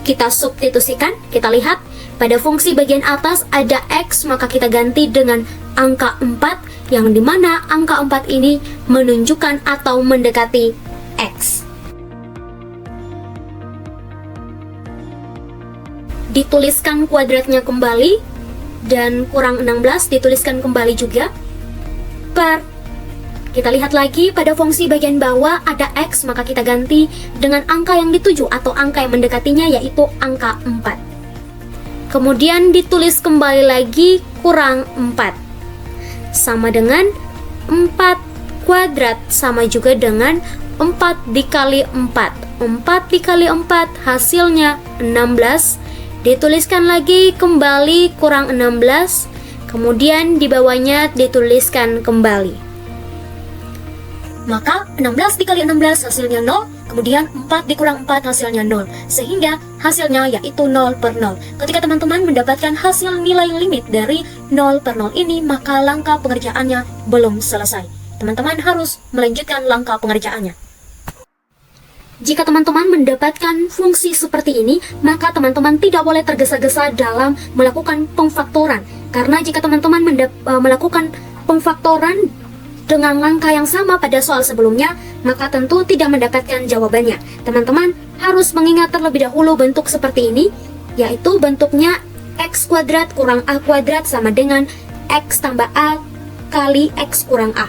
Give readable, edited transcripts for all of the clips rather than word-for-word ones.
kita substitusikan. Kita lihat pada fungsi bagian atas ada X, maka kita ganti dengan angka 4, yang dimana angka 4 ini menunjukkan atau mendekati X. Dituliskan kuadratnya kembali, dan kurang 16 dituliskan kembali juga, per. Kita lihat lagi pada fungsi bagian bawah ada X, maka kita ganti dengan angka yang dituju atau angka yang mendekatinya, yaitu angka 4. Kemudian ditulis kembali lagi kurang 4, sama dengan 4 kuadrat, sama juga dengan 4 dikali 4. 4 dikali 4 hasilnya 16. Dituliskan lagi kembali kurang 16. Kemudian di bawahnya dituliskan kembali. Maka 16 dikali 16 hasilnya 0. Kemudian 4 dikurang 4 hasilnya 0. Sehingga hasilnya yaitu 0 per 0. Ketika teman-teman mendapatkan hasil nilai limit dari 0 per 0 ini, maka langkah pengerjaannya belum selesai. Teman-teman harus melanjutkan langkah pengerjaannya. Jika teman-teman mendapatkan fungsi seperti ini, maka teman-teman tidak boleh tergesa-gesa dalam melakukan pemfaktoran. Karena jika teman-teman melakukan pemfaktoran dengan langkah yang sama pada soal sebelumnya, maka tentu tidak mendapatkan jawabannya. Teman-teman harus mengingat terlebih dahulu bentuk seperti ini, yaitu bentuknya X kuadrat kurang A kuadrat sama dengan X tambah A kali X kurang A.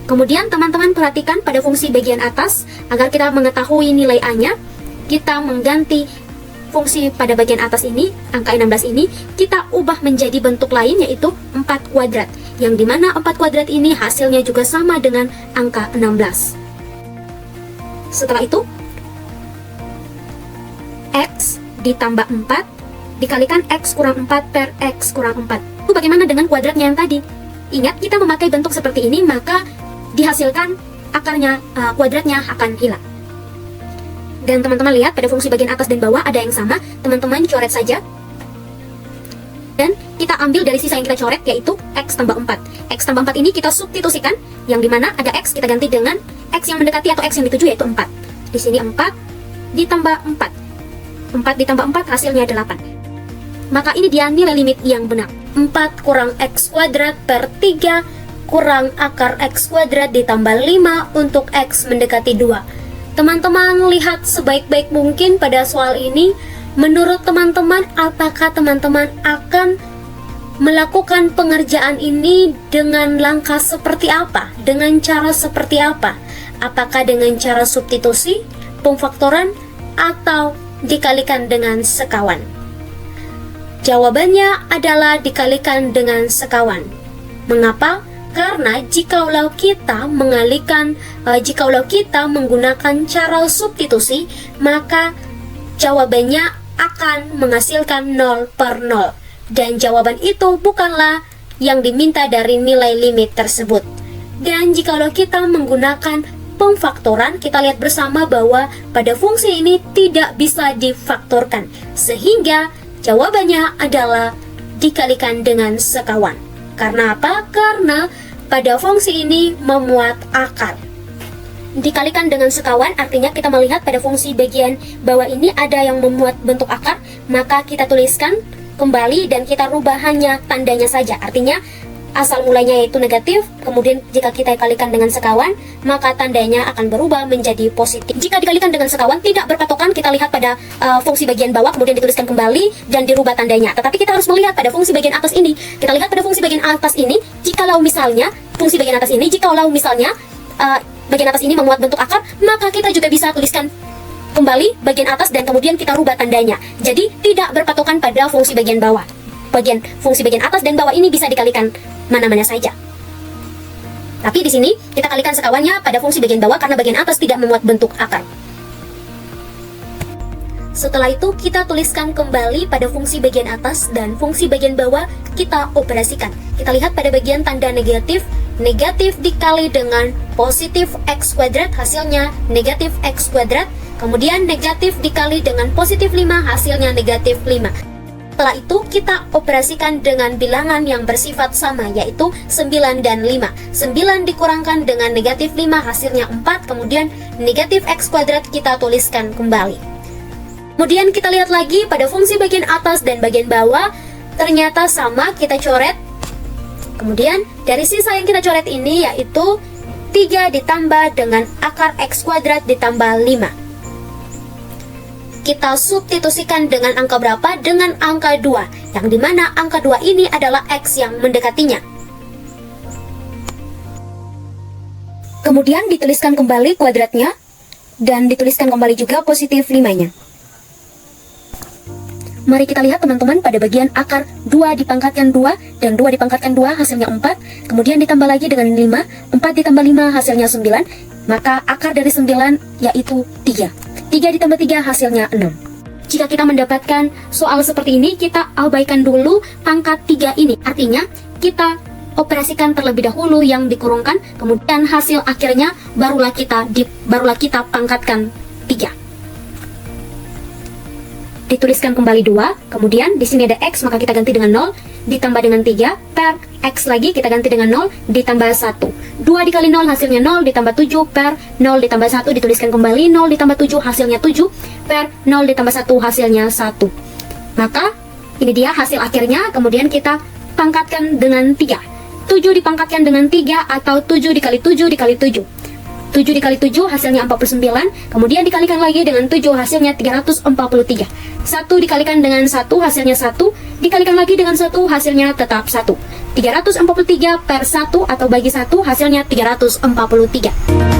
Kemudian teman-teman perhatikan pada fungsi bagian atas, agar kita mengetahui nilai A-nya, kita mengganti fungsi pada bagian atas ini, angka 16 ini, kita ubah menjadi bentuk lain, yaitu 4 kuadrat. Yang dimana 4 kuadrat ini hasilnya juga sama dengan angka 16. Setelah itu, X ditambah 4 dikalikan X kurang 4 per X kurang 4. Itu bagaimana dengan kuadratnya yang tadi? Ingat, kita memakai bentuk seperti ini, maka dihasilkan akarnya, kuadratnya akan hilang. Dan teman-teman lihat pada fungsi bagian atas dan bawah ada yang sama. Teman-teman coret saja. Dan kita ambil dari sisa yang kita coret, yaitu X tambah 4. X tambah 4 ini kita substitusikan, yang dimana ada X kita ganti dengan X yang mendekati atau X yang dituju, yaitu 4. Di sini 4 ditambah 4. 4 ditambah 4 hasilnya 8. Maka ini dia nilai limit yang benar. 4 kurang X kuadrat per 3 kurang akar X kuadrat ditambah 5 untuk X mendekati 2. Teman-teman lihat sebaik-baik mungkin pada soal ini. Menurut teman-teman, apakah teman-teman akan melakukan pengerjaan ini dengan langkah seperti apa? Dengan cara seperti apa? Apakah dengan cara substitusi, pemfaktoran, atau dikalikan dengan sekawan? Jawabannya adalah dikalikan dengan sekawan. Mengapa? Karena jikalau kita menggunakan cara substitusi, maka jawabannya akan menghasilkan 0 per 0. Dan jawaban itu bukanlah yang diminta dari nilai limit tersebut. Dan jikalau kita menggunakan pemfaktoran, kita lihat bersama bahwa pada fungsi ini tidak bisa difaktorkan. Sehingga jawabannya adalah dikalikan dengan sekawan. Karena apa? Karena pada fungsi ini memuat akar. Dikalikan dengan sekawan artinya kita melihat pada fungsi bagian bawah ini ada yang memuat bentuk akar, maka kita tuliskan kembali dan kita rubah hanya tandanya saja. Artinya asal mulanya yaitu negatif, kemudian jika kita kalikan dengan sekawan, maka tandanya akan berubah menjadi positif. Jika dikalikan dengan sekawan tidak berpatokan, kita lihat pada fungsi bagian bawah, kemudian dituliskan kembali dan dirubah tandanya. Tetapi kita harus melihat pada fungsi bagian atas ini. Kita lihat pada fungsi bagian atas ini, jikalau misalnya bagian atas ini memuat bentuk akar, maka kita juga bisa tuliskan kembali bagian atas dan kemudian kita rubah tandanya. Jadi tidak berpatokan pada fungsi bagian bawah. Fungsi bagian atas dan bawah ini bisa dikalikan mana-mana saja. Tapi di sini kita kalikan sekawannya pada fungsi bagian bawah karena bagian atas tidak memuat bentuk akar. Setelah itu kita tuliskan kembali pada fungsi bagian atas dan fungsi bagian bawah kita operasikan. Kita lihat pada bagian tanda negatif, negatif dikali dengan positif X kuadrat hasilnya negatif X kuadrat. Kemudian negatif dikali dengan positif 5 hasilnya negatif 5. Setelah itu kita operasikan dengan bilangan yang bersifat sama, yaitu 9 dan 5. 9 dikurangkan dengan negatif 5 hasilnya 4. Kemudian negatif X kuadrat kita tuliskan kembali. Kemudian kita lihat lagi pada fungsi bagian atas dan bagian bawah, ternyata sama, kita coret. Kemudian dari sisa yang kita coret ini yaitu 3 ditambah dengan akar X kuadrat ditambah 5. Kita substitusikan dengan angka berapa? Dengan angka 2, yang dimana angka 2 ini adalah X yang mendekatinya. Kemudian dituliskan kembali kuadratnya, dan dituliskan kembali juga positif 5-nya. Mari kita lihat teman-teman pada bagian akar 2 dipangkatkan 2 dan 2 dipangkatkan 2 hasilnya 4. Kemudian ditambah lagi dengan 5, 4 ditambah 5 hasilnya 9. Maka akar dari 9 yaitu 3. 3 ditambah 3 hasilnya 6. Jika kita mendapatkan soal seperti ini, kita abaikan dulu pangkat 3 ini. Artinya kita operasikan terlebih dahulu yang dikurungkan, kemudian hasil akhirnya barulah kita pangkatkan 3. Dituliskan kembali 2, kemudian di sini ada X, maka kita ganti dengan 0, ditambah dengan 3, per X lagi kita ganti dengan 0, ditambah 1. 2 dikali 0 hasilnya 0, ditambah 7, per 0 ditambah 1, dituliskan kembali 0 ditambah 7 hasilnya 7, per 0 ditambah 1 hasilnya 1. Maka ini dia hasil akhirnya, kemudian kita pangkatkan dengan 3. 7 dipangkatkan dengan 3 atau 7 dikali 7 dikali 7. 7 dikali 7 hasilnya 49, kemudian dikalikan lagi dengan 7 hasilnya 343. 1 dikalikan dengan 1 hasilnya 1, dikalikan lagi dengan 1 hasilnya tetap 1. 343 per 1 atau bagi 1 hasilnya 343.